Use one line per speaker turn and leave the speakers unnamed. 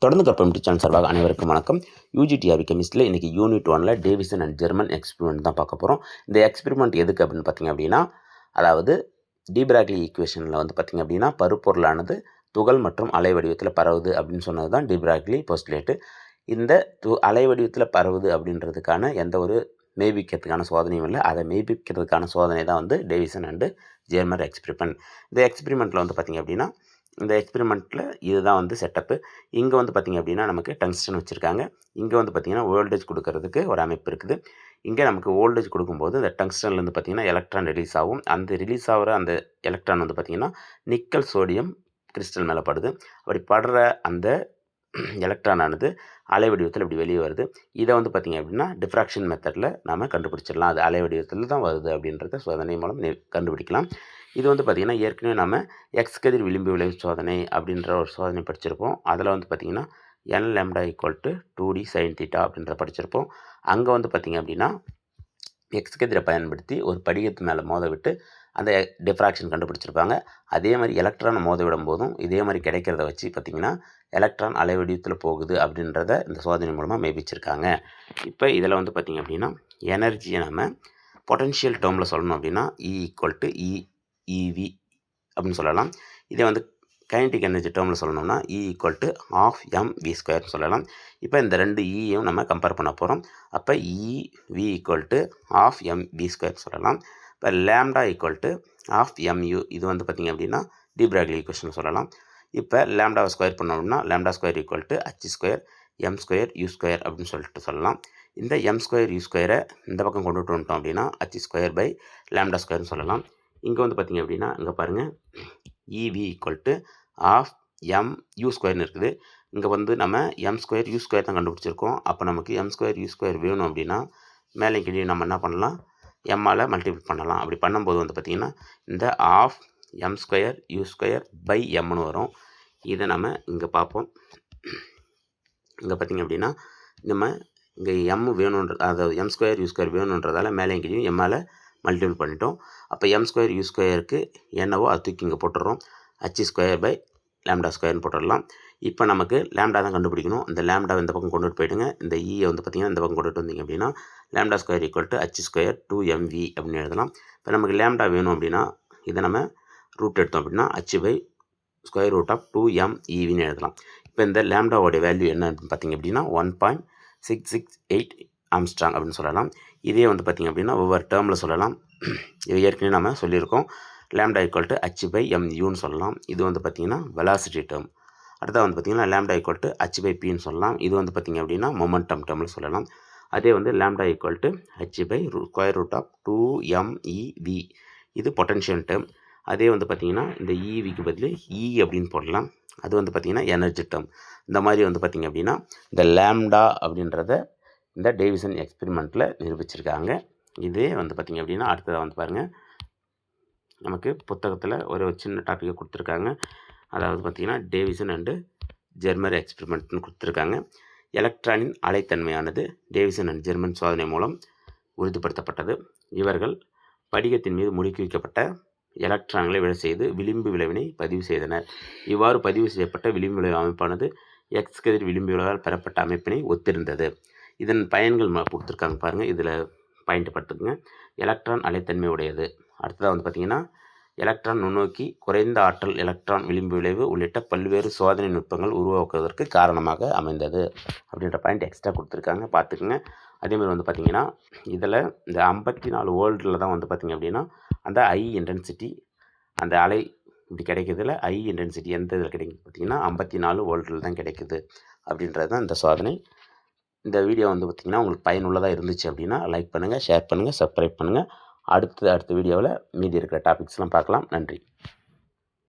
தொடர்ந்து கற்பம் சேனல் சார்பாக அனைவருக்கும் வணக்கம். யூஜிடிஆர்பி கெமிஸ்ட்ரியில் இன்றைக்கி யூனிட் 1ல் டேவிசன் அண்ட் ஜெர்மன் எக்ஸ்பெரிமெண்ட் தான் பார்க்க போகிறோம். இந்த எக்ஸ்பெரிமெண்ட் எதுக்கு அப்படின்னு பார்த்திங்க அப்படின்னா, அதாவது டி பிராக்லி ஈக்குவேஷனில் வந்து பார்த்திங்க அப்படின்னா, பருப்பொருளானது துகள் மற்றும் அலை வடிவத்தில் பரவுது அப்படின்னு சொன்னது தான் டி பிராக்லி போஸ்ட்லேட்டு. இந்த அலை வடிவத்தில் பரவுது அப்படின்றதுக்கான எந்த ஒரு மெய்ப்பிக்கிறதுக்கான சோதனையும் இல்லை. அதை மெய்ப்பிக்கிறதுக்கான சோதனை தான் வந்து டேவிசன் அண்டு ஜெர்மன் எக்ஸ்பெரிமெண்ட். இந்த எக்ஸ்பெரிமெண்ட்டில் வந்து பார்த்திங்க அப்படின்னா, இந்த எக்ஸ்பெரிமெண்ட்டில் இதுதான் வந்து செட்டப்பு. இங்கே வந்து பார்த்திங்க அப்படின்னா நமக்கு டங்ஸ்டன் வச்சுருக்காங்க. இங்கே வந்து பார்த்திங்கன்னா வோல்டேஜ் கொடுக்கறதுக்கு ஒரு அமைப்பு இருக்குது. இங்கே நமக்கு வோல்டேஜ் கொடுக்கும்போது இந்த டங்ஸ்டன்லேருந்து பார்த்திங்கன்னா எலக்ட்ரான் ரிலீஸ் ஆகும். அந்த ரிலீஸ் ஆகிற அந்த எலக்ட்ரான் வந்து பார்த்திங்கன்னா நிக்கல் சோடியம் கிறிஸ்டல் மேலே படுது. அப்படி படுற அந்த எலக்ட்ரானானது அலை வடிவத்தில் இப்படி வெளியே வருது. இதை வந்து பார்த்திங்க அப்படின்னா டிஃப்ராக்ஷன் மெத்தடில் நாம் கண்டுபிடிச்சிடலாம். அது அலை வடிவத்தில் தான் வருது அப்படின்றத சோதனை மூலம் கண்டுபிடிக்கலாம். இது வந்து பார்த்திங்கன்னா ஏற்கனவே நம்ம எக்ஸ் கதிர் விளிம்பு விளைவு சோதனை அப்படின்ற ஒரு சோதனை படிச்சிருப்போம். அதில் வந்து பார்த்திங்கன்னா n lambda = 2d sin θ அப்படின்றத படிச்சிருப்போம். அங்கே வந்து பார்த்திங்க அப்படின்னா எக்ஸ் கதிரை பயன்படுத்தி ஒரு படிகத்து மேலே மோத விட்டு அந்த டிஃப்ராக்ஷன் கண்டுபிடிச்சிருப்பாங்க. அதே மாதிரி எலக்ட்ரானை மோத விடும் போதும் இதே மாதிரி கிடைக்கிறத வச்சு பார்த்திங்கன்னா எலக்ட்ரான் அலை வடிவத்தில் போகுது அப்படின்றத இந்த சோதனை மூலமாக மெய்ப்பிச்சிருக்காங்க. இப்போ இதில் வந்து பார்த்திங்க அப்படின்னா எனர்ஜியை நம்ம பொட்டன்ஷியல் டேர்மில் சொல்லணும் அப்படின்னா E = EV அப்படின்னு சொல்லலாம். இதை வந்து கைனடிக் எனர்ஜி டேர்மில் சொல்லணும்னா E = ½ mv² சொல்லலாம். இப்போ இந்த ரெண்டு ஈயும் நம்ம கம்பேர் பண்ண போகிறோம். அப்போ EV = ½ mv² சொல்லலாம். இப்போ லேம்டா = ½ mu, இது வந்து பார்த்திங்க அப்படின்னா டி பிராக்லி ஈக்குவேஷன் சொல்லலாம். இப்போ லேம்டாவை ஸ்கொயர் பண்ணோம்னா λ² = h² m² u² அப்படின்னு சொல்லிட்டு சொல்லலாம். இந்த m² u² இந்த பக்கம் கொண்டுட்டு வந்துட்டோம் அப்படின்னா h² λ² சொல்லலாம். இங்கே வந்து பார்த்திங்க அப்படின்னா இங்கே பாருங்கள் EV = ½ mu² இருக்குது. இங்கே வந்து நம்ம m² u² தான் கண்டுபிடிச்சிருக்கோம். அப்போ நமக்கு m² u² வேணும் அப்படின்னா மேலே கீழே நம்ம என்ன பண்ணலாம், எம்மால் மல்டிபிள் பண்ணலாம். அப்படி பண்ணும்போது வந்து பார்த்திங்கன்னா இந்த ½ m² u² mனு வரும். இதை நம்ம இங்கே பார்ப்போம். இங்கே பார்த்திங்க அப்படின்னா நம்ம இங்கே m வேணுன்ற, அதாவது m² u² வேணுன்றதால மேலே கீழே எம்மால் மல்டிபிள் பண்ணிட்டோம். அப்போ m² u²க்கு என்னவோ அது தூக்கி இங்கே போட்டுடுறோம். h² λ² போட்டுடலாம். இப்போ நமக்கு லேம்டா தான் கண்டுபிடிக்கணும். இந்த லேம்டாவை இந்த பக்கம் கொண்டுட்டு போயிடுங்க. இந்த ஈயை வந்து பார்த்திங்கன்னா இந்த பக்கம் கொண்டுட்டு வந்தீங்க அப்படின்னா λ² = h² 2mv அப்படின்னு எழுதலாம். இப்போ நமக்கு லேம்டா வேணும் அப்படின்னா இதை நம்ம ரூட் எடுத்தோம் அப்படின்னா h/√2mevன்னு எழுதலாம். இப்போ இந்த லேம்டாவோடைய வேல்யூ என்ன அப்படின்னு பார்த்திங்க அப்படின்னா 1.668 ஆம்ஸ்ட்ராங் அப்படின்னு சொல்லலாம். இதே வந்து பார்த்திங்க அப்படின்னா ஒவ்வொரு டேர்மில் சொல்லலாம். இது ஏற்கனவே நம்ம சொல்லியிருக்கோம். λ = h/muன்னு சொல்லலாம். இது வந்து பார்த்திங்கன்னா வெலாசிட்டி டேர்ம். அடுத்தது வந்து பார்த்திங்கன்னா λ = h/pன்னு சொல்லலாம். இது வந்து பார்த்திங்க அப்படின்னா மொமெண்டம் டேர்மில் சொல்லலாம். அதே வந்து λ = h/√2mev, இது பொட்டன்ஷியல் டேர்ம். அதே வந்து பார்த்திங்கன்னா இந்த ஈவிக்கு பதில் E அப்படின்னு போடலாம். அது வந்து பார்த்திங்கன்னா எனர்ஜி டேர்ம். இந்த மாதிரி வந்து பார்த்திங்க அப்படின்னா இந்த லேம்டா அப்படின்றத இந்த டேவிசன் எக்ஸ்பெரிமெண்ட்டில் நிரூபிச்சிருக்காங்க. இதே வந்து பார்த்திங்க அப்படின்னா அடுத்ததாக வந்து பாருங்கள், நமக்கு புத்தகத்தில் ஒரு சின்ன டாப்பிக்கை கொடுத்துருக்காங்க. அதாவது பார்த்திங்கன்னா டேவிசன் அண்டு ஜெர்மன் எக்ஸ்பெரிமெண்ட்னு கொடுத்துருக்காங்க. எலக்ட்ரானின் அலைத்தன்மையானது டேவிசன் அண்ட் ஜெர்மன் சோதனை மூலம் உறுதிப்படுத்தப்பட்டது. இவர்கள் படிகத்தின் மீது முடுக்கி வைக்கப்பட்ட எலக்ட்ரான்களை விழ செய்து விளிம்பு விளைவினை பதிவு செய்தனர். இவ்வாறு பதிவு செய்யப்பட்ட விளிம்பு விளைவு அமைப்பானது எக்ஸ் கதிர் விளிம்பு விளைவால் பெறப்பட்ட அமைப்பினை ஒத்திருந்தது. இதன் பயன்கள் கொடுத்துருக்காங்க பாருங்கள். இதில் பாயிண்ட் படுத்துக்குங்க. எலக்ட்ரான் அலைத்தன்மை உடையது. அடுத்ததாக வந்து பார்த்திங்கன்னா எலக்ட்ரான் நுண்ணோக்கி, குறைந்த ஆற்றல் எலக்ட்ரான் விளிம்பு விளைவு உள்ளிட்ட பல்வேறு சோதனை நுட்பங்கள் உருவாக்குவதற்கு காரணமாக அமைந்தது அப்படின்ற பாயிண்ட் எக்ஸ்ட்ரா கொடுத்துருக்காங்க, பார்த்துக்குங்க. அதேமாதிரி வந்து பார்த்திங்கன்னா இதில் இந்த 54 வோல்ட்டில் தான் வந்து பார்த்திங்க அப்படின்னா அந்த ஐ இன்டென்சிட்டி, அந்த அலை இப்படி கிடைக்கிறதுல ஐ இன்டென்சிட்டி எந்த இதில் கிடைக்குது பார்த்திங்கன்னா 54 வோல்ட்டில் தான் கிடைக்குது அப்படின்றது தான் இந்த சோதனை. இந்த வீடியோ வந்து பார்த்திங்கன்னா உங்களுக்கு பயனுள்ளதாக இருந்துச்சு அப்படின்னா லைக் பண்ணுங்கள், ஷேர் பண்ணுங்கள், சப்ஸ்கிரைப் பண்ணுங்கள். அடுத்த வீடியோவில் மீதி இருக்கிற டாபிக்ஸ்லாம் பார்க்கலாம். நன்றி.